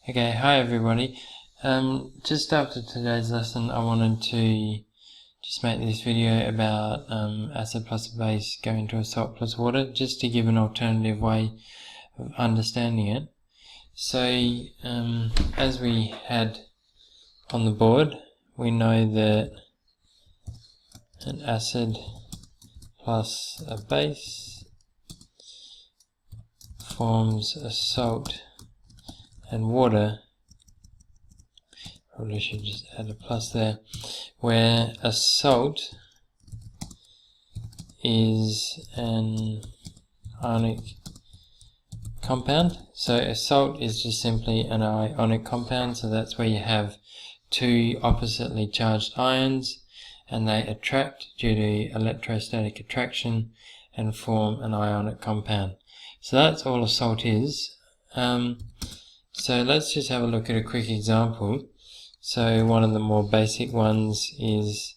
Okay, hi everybody. Just after today's lesson, I wanted to just make this video about acid plus a base going to a salt plus water, just to give an alternative way of understanding it. So, as we had on the board, we know that an acid plus a base forms a salt and water. Probably should just add a plus there, where a salt is an ionic compound. So a salt is just simply an ionic compound, so that's where you have two oppositely charged ions and they attract due to electrostatic attraction and form an ionic compound. So that's all a salt is. So let's just have a look at a quick example. So one of the more basic ones is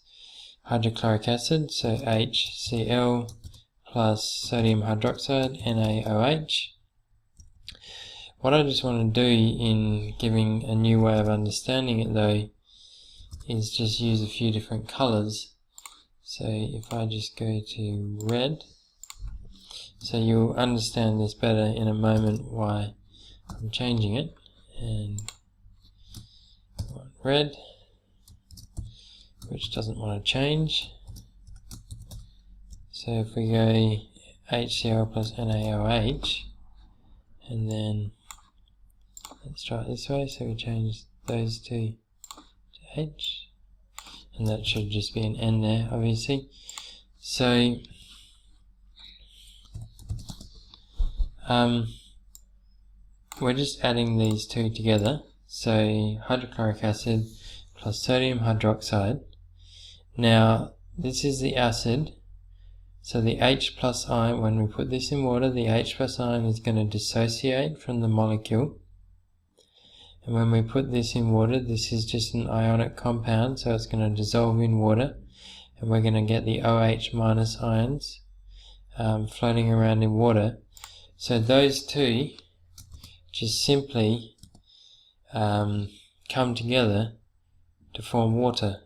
hydrochloric acid, so HCl plus sodium hydroxide, NaOH. What I just want to do in giving a new way of understanding it though is just use a few different colours. So if I just go to red, so you'll understand this better in a moment why I'm changing it, and red, which doesn't want to change. So if we go HCl plus NaOH, and then let's try it this way, so we change those two to H, and that should just be an N there obviously. So we're just adding these two together, so hydrochloric acid plus sodium hydroxide. Now this is the acid, so the H plus ion, when we put this in water, the H plus ion is going to dissociate from the molecule, and when we put this in water, this is just an ionic compound, so it's going to dissolve in water, and we're going to get the OH minus ions floating around in water. So those two just simply come together to form water.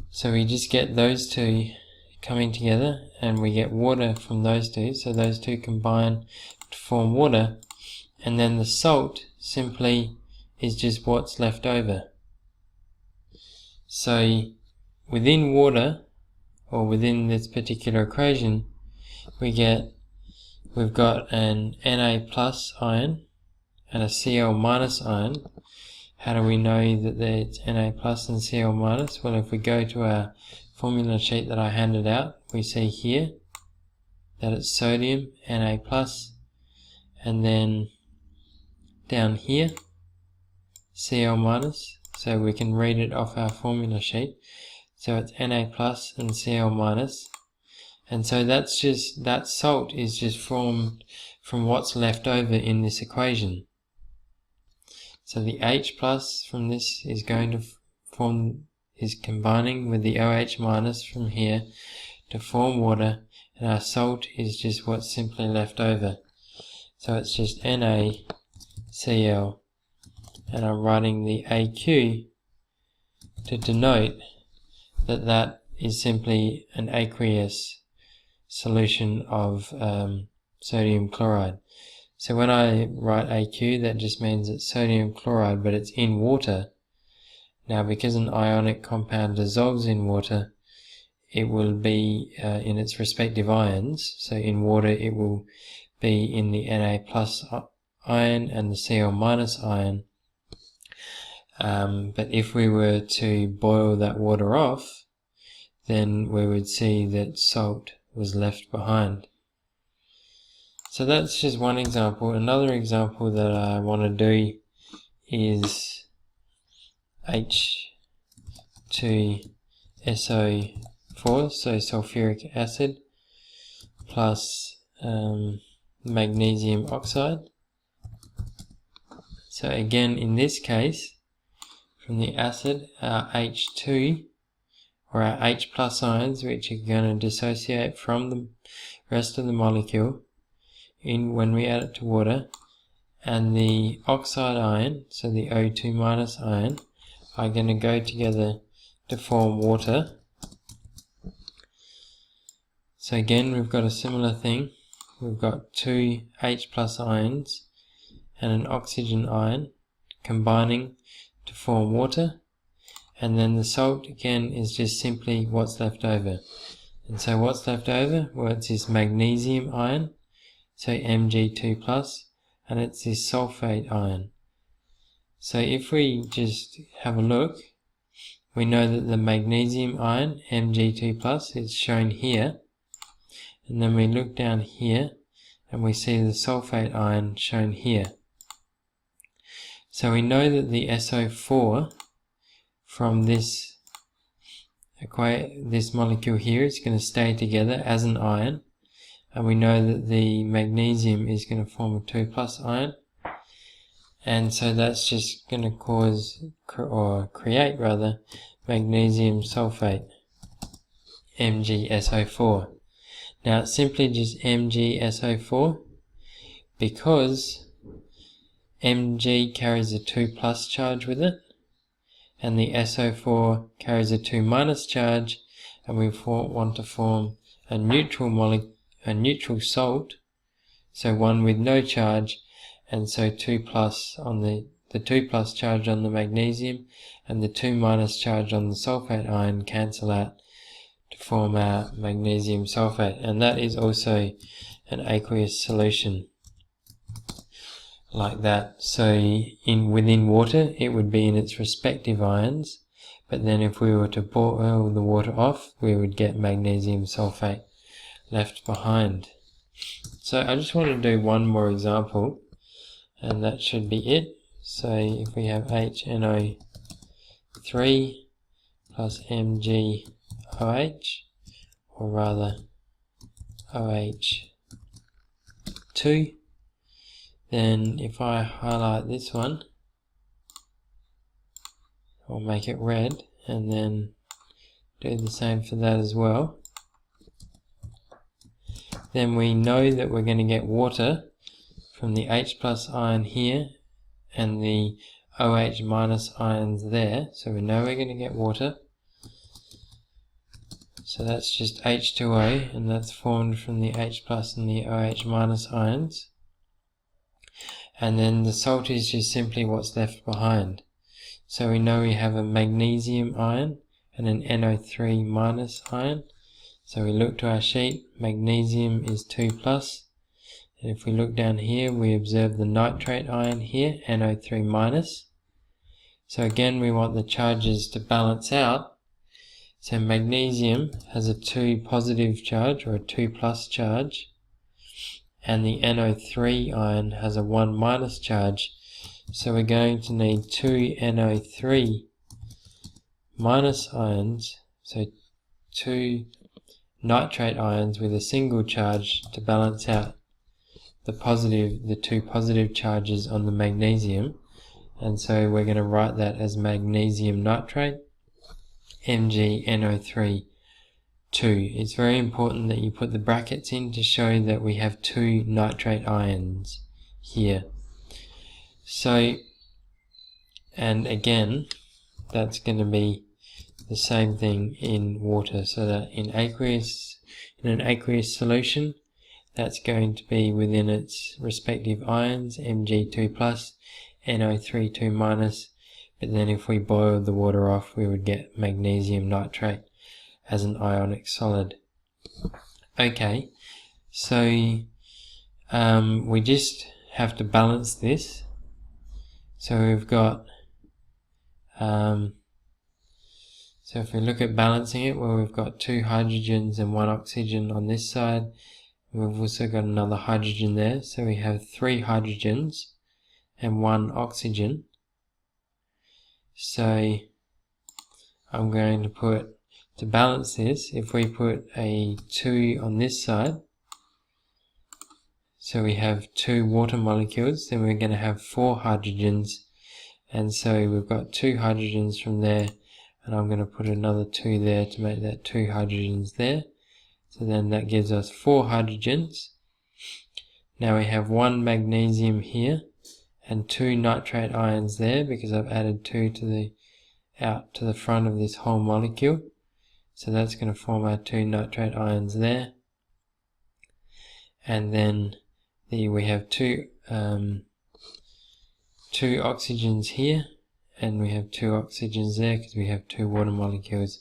So we just get those two coming together and we get water from those two, so those two combine to form water, and then the salt simply is just what's left over. So within water, or within this particular equation, we've got an Na plus ion and a Cl minus ion. How do we know that it's Na plus and Cl minus? Well, if we go to our formula sheet that I handed out, we see here that it's sodium, Na plus, and then down here, Cl minus, so we can read it off our formula sheet. So it's Na plus and Cl minus, and so that's just, that salt is just formed from what's left over in this equation. So the H plus from this is going to is combining with the OH minus from here to form water, and our salt is just what's simply left over. So it's just NaCl, and I'm writing the AQ to denote that that is simply an aqueous solution of sodium chloride. So when I write AQ, that just means it's sodium chloride, but it's in water. Now because an ionic compound dissolves in water, it will be in its respective ions. So in water it will be in the Na plus ion and the Cl minus ion. But if we were to boil that water off, then we would see that salt was left behind. So that's just one example. Another example that I want to do is H2SO4, so sulfuric acid, plus magnesium oxide. So again, in this case, from the acid, our H2, or our H plus ions, which are going to dissociate from the rest of the molecule, when we add it to water, and the oxide ion, so the O2 minus ion, are going to go together to form water. So again, we've got a similar thing. We've got two H plus ions and an oxygen ion combining to form water, and then the salt again is just simply what's left over. And so what's left over? Well, it's this magnesium ion, so Mg2 plus, and it's this sulfate ion. So if we just have a look, we know that the magnesium ion, Mg2 plus, is shown here, and then we look down here and we see the sulfate ion shown here. So we know that the SO4 from this molecule here is going to stay together as an ion, and we know that the magnesium is going to form a 2 plus ion, and so that's just going to cause, or create rather, magnesium sulfate, MgSO4. Now it's simply just MgSO4 because Mg carries a 2 plus charge with it, and the SO4 carries a 2 minus charge, and we want to form a neutral salt, so one with no charge, and so 2 plus on the 2 plus charge on the magnesium and the 2 minus charge on the sulfate ion cancel out to form our magnesium sulfate, and that is also an aqueous solution like that. So within water it would be in its respective ions, but then if we were to boil the water off, we would get magnesium sulfate left behind. So I just want to do one more example, and that should be it. So if we have HNO3 plus MgOH, or rather OH2, then if I highlight this one, I'll make it red, and then do the same for that as well. Then we know that we're going to get water from the H plus ion here and the OH minus ions there, so we know we're going to get water. So that's just H2O, and that's formed from the H plus and the OH minus ions. And then the salt is just simply what's left behind. So we know we have a magnesium ion and an NO3 minus ion. So we look to our sheet, magnesium is 2 plus. And if we look down here, we observe the nitrate ion here, NO3 minus. So again, we want the charges to balance out. So magnesium has a 2 positive charge, or a 2 plus charge, and the NO3 ion has a 1 minus charge. So we're going to need 2 NO3 minus ions, so 2 nitrate ions with a single charge to balance out the 2 positive charges on the magnesium. And so we're going to write that as magnesium nitrate, MgNO3 2. It's very important that you put the brackets in to show that we have 2 nitrate ions here. So, and again, that's going to be the same thing in water, so that in an aqueous solution, that's going to be within its respective ions, Mg2 plus, NO3 2 minus, but then if we boiled the water off, we would get magnesium nitrate as an ionic solid. Okay, so we just have to balance this. So we've got, so if we look at balancing it, well, we've got 2 hydrogens and 1 oxygen on this side. We've also got another hydrogen there, so we have 3 hydrogens and 1 oxygen. So I'm going to put, to balance this, if we put a 2 on this side, so we have 2 water molecules, then we're going to have 4 hydrogens, and so we've got 2 hydrogens from there, and I'm going to put another 2 there to make that 2 hydrogens there. So then that gives us 4 hydrogens. Now we have 1 magnesium here and 2 nitrate ions there, because I've added 2 out to the front of this whole molecule. So that's going to form our 2 nitrate ions there. And then we have two oxygens here, and we have 2 oxygens there because we have 2 water molecules,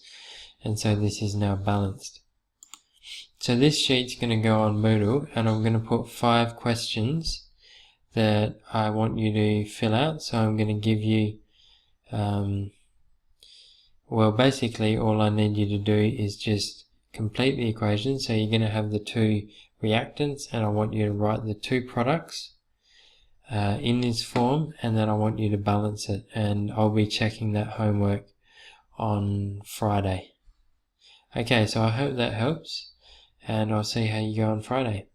and so this is now balanced. So this sheet's going to go on Moodle, and I'm going to put 5 questions that I want you to fill out. So I'm going to give you, well, basically all I need you to do is just complete the equation. So you're going to have the 2 reactants, and I want you to write the 2 products in this form, and then I want you to balance it, and I'll be checking that homework on Friday. Okay, so I hope that helps, and I'll see how you go on Friday.